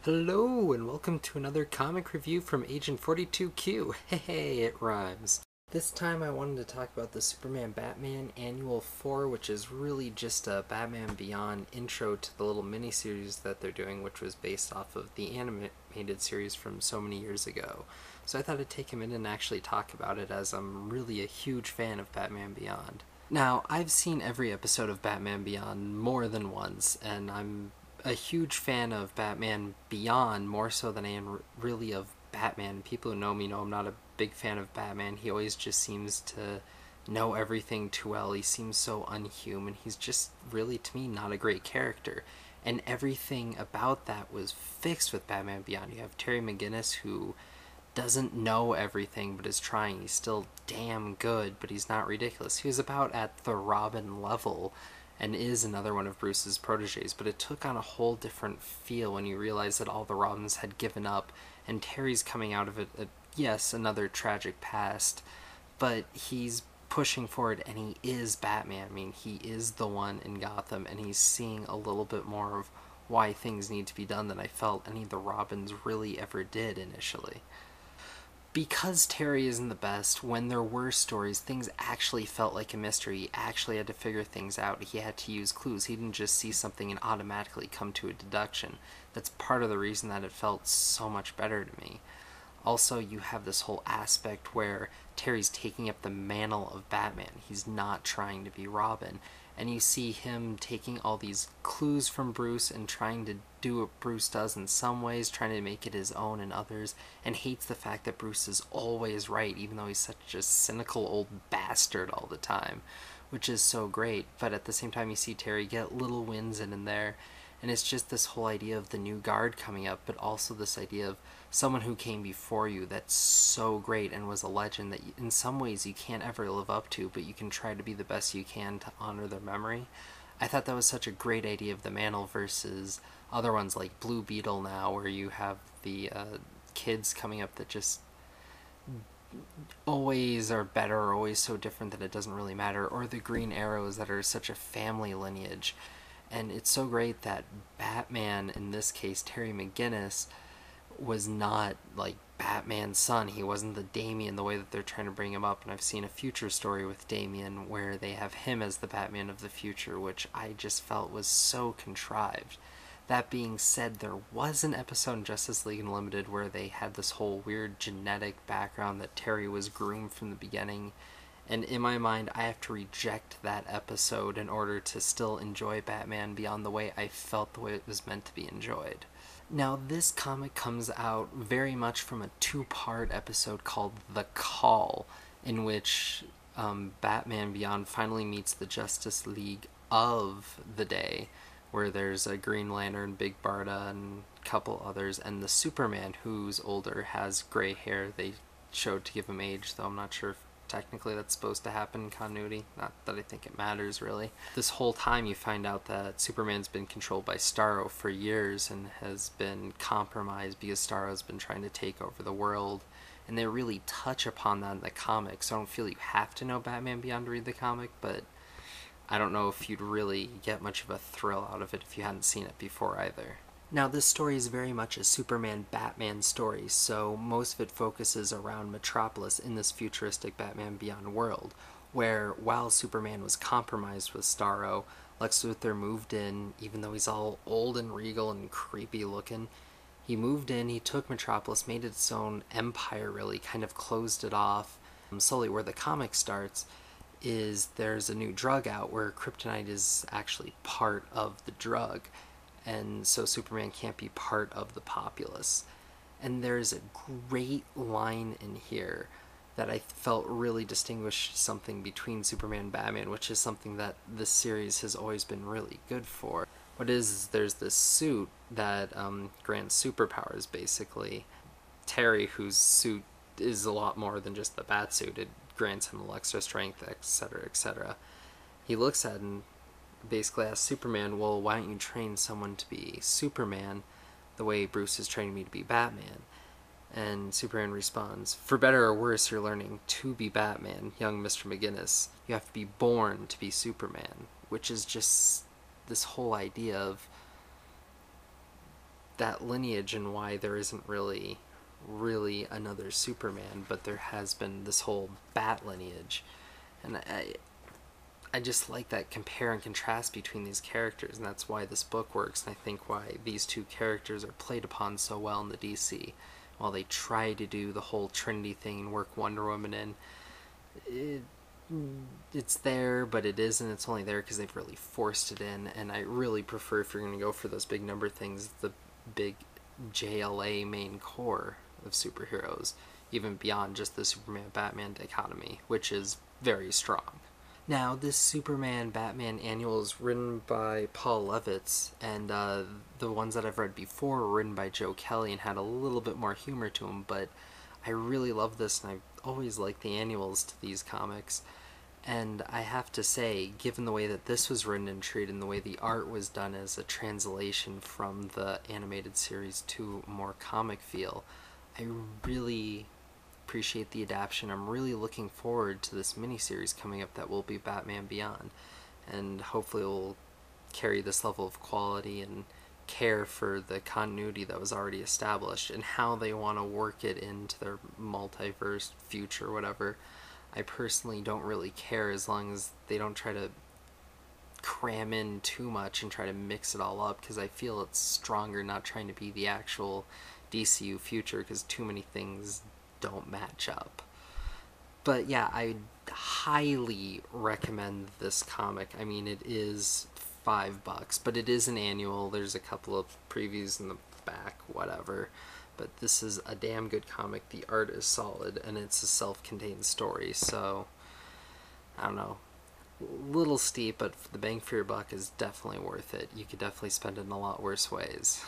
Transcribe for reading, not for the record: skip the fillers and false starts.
Hello, and welcome to another comic review from Agent 42Q. Hey, it rhymes. This time I wanted to talk about the Superman Batman Annual 4, which is really just a Batman Beyond intro to the little miniseries that they're doing, which was based off of the animated series from so many years ago. So I thought I'd take a minute and actually talk about it, as I'm really a huge fan of Batman Beyond. Now, I've seen every episode of Batman Beyond more than once, and I'm a huge fan of Batman Beyond, more so than I am really of Batman. People who know me know I'm not a big fan of Batman. He always just seems to know everything too well. He seems so unhuman. He's just really, to me, not a great character. And everything about that was fixed with Batman Beyond. You have Terry McGinnis, who doesn't know everything but is trying. He's still damn good, but he's not ridiculous. He was about at the Robin level and is another one of Bruce's proteges, but it took on a whole different feel when you realize that all the Robins had given up and Terry's coming out of it, yes, another tragic past, but he's pushing forward and he is Batman. I mean, he is the one in Gotham, and he's seeing a little bit more of why things need to be done than I felt any of the Robins really ever did initially. Because Terry isn't the best, when there were stories, things actually felt like a mystery. He actually had to figure things out. He had to use clues. He didn't just see something and automatically come to a deduction. That's part of the reason that it felt so much better to me. Also, you have this whole aspect where Terry's taking up the mantle of Batman. He's not trying to be Robin. And you see him taking all these clues from Bruce and trying to do what Bruce does in some ways, trying to make it his own in others, and hates the fact that Bruce is always right, even though he's such a cynical old bastard all the time, which is so great. But at the same time, you see Terry get little wins in there, and it's just this whole idea of the new guard coming up, but also this idea of someone who came before you that's so great and was a legend that in some ways you can't ever live up to, but you can try to be the best you can to honor their memory. I thought that was such a great idea of the mantle versus other ones like Blue Beetle now, where you have the kids coming up that just always are better or always so different that it doesn't really matter, or the Green Arrows that are such a family lineage. And it's so great that Batman, in this case Terry McGinnis, was not like Batman's son. He wasn't the Damian the way that they're trying to bring him up. And I've seen a future story with Damian where they have him as the Batman of the future, which I just felt was so contrived. That being said, there was an episode in Justice League Unlimited where they had this whole weird genetic background that Terry was groomed from the beginning. And in my mind, I have to reject that episode in order to still enjoy Batman Beyond the way I felt the way it was meant to be enjoyed. Now, this comic comes out very much from a two-part episode called The Call, in which Batman Beyond finally meets the Justice League of the day, where there's a Green Lantern, Big Barda, and a couple others, and the Superman, who's older, has gray hair. They showed to give him age, though I'm not sure if technically that's supposed to happen in continuity. Not that I think it matters, really. This whole time you find out that Superman's been controlled by Starro for years and has been compromised because Starro's been trying to take over the world. And they really touch upon that in the comic, so I don't feel you have to know Batman Beyond to read the comic, but I don't know if you'd really get much of a thrill out of it if you hadn't seen it before either. Now, this story is very much a Superman-Batman story, so most of it focuses around Metropolis in this futuristic Batman Beyond world, where while Superman was compromised with Starro, Lex Luthor moved in, even though he's all old and regal and creepy looking. He moved in, he took Metropolis, made it its own empire really, kind of closed it off. Slowly, where the comic starts is there's a new drug out where kryptonite is actually part of the drug. And so Superman can't be part of the populace. And there's a great line in here that I felt really distinguished something between Superman and Batman, which is something that this series has always been really good for. What is there's this suit that grants superpowers, basically. Terry, whose suit is a lot more than just the bat suit. It grants him extra strength, etc., etc. He looks at it and basically asks Superman, well, why don't you train someone to be Superman the way Bruce is training me to be Batman? And Superman responds, for better or worse, you're learning to be Batman, young Mr. McGinnis. You have to be born to be Superman, which is just this whole idea of that lineage and why there isn't really another Superman, but there has been this whole Bat lineage. And I just like that compare and contrast between these characters, and that's why this book works, and I think why these two characters are played upon so well in the DC. While they try to do the whole Trinity thing and work Wonder Woman in, it's there, but it isn't. It's only there because they've really forced it in, and I really prefer, if you're going to go for those big number things, the big JLA main core of superheroes, even beyond just the Superman-Batman dichotomy, which is very strong. Now, this Superman-Batman annual is written by Paul Levitz, and the ones that I've read before were written by Joe Kelly and had a little bit more humor to them, but I really love this, and I've always liked the annuals to these comics. And I have to say, given the way that this was written and treated and the way the art was done as a translation from the animated series to a more comic feel, I really appreciate the adaptation. I'm really looking forward to this miniseries coming up that will be Batman Beyond, and hopefully it will carry this level of quality and care for the continuity that was already established and how they want to work it into their multiverse future, whatever. I personally don't really care as long as they don't try to cram in too much and try to mix it all up, because I feel it's stronger not trying to be the actual DCU future, because too many things don't match up. But yeah, I highly recommend this comic. I mean, it is $5, but it is an annual. There's a couple of previews in the back, whatever. But this is a damn good comic. The art is solid, and it's a self-contained story, so I don't know. A little steep, but the bang for your buck is definitely worth it. You could definitely spend it in a lot worse ways.